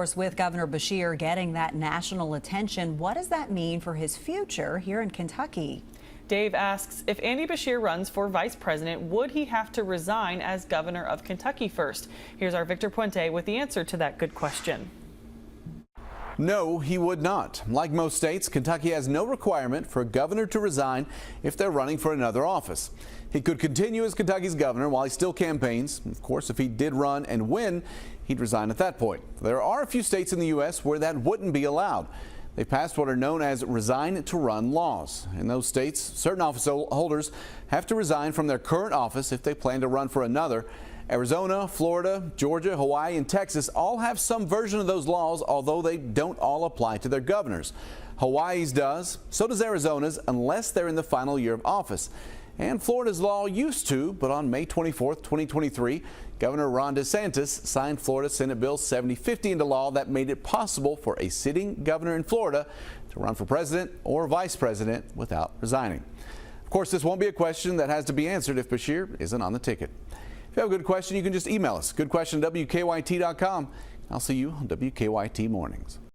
Of course, with Governor Beshear getting that national attention, what does that mean for his future here in Kentucky? Dave asks, if Andy Beshear runs for vice president, would he have to resign as governor of Kentucky first? Here's our Victor Puente with the answer to that good question. No, he would not. Like most states, Kentucky has no requirement for a governor to resign if they're running for another office. He could continue as Kentucky's governor while he still campaigns. Of course, if he did run and win, he'd resign at that point. There are a few states in the U.S. where that wouldn't be allowed. They passed what are known as resign to run laws. In those states, certain office holders have to resign from their current office if they plan to run for another. Arizona, Florida, Georgia, Hawaii, and Texas all have some version of those laws, although they don't all apply to their governors. Hawaii's does, so does Arizona's, unless they're in the final year of office. And Florida's law used to, but on May 24, 2023, Governor Ron DeSantis signed Florida Senate Bill 7050 into law that made it possible for a sitting governor in Florida to run for president or vice president without resigning. Of course, this won't be a question that has to be answered if Beshear isn't on the ticket. If you have a good question, you can just email us. Goodquestion@wkyt.com. I'll see you on WKYT Mornings.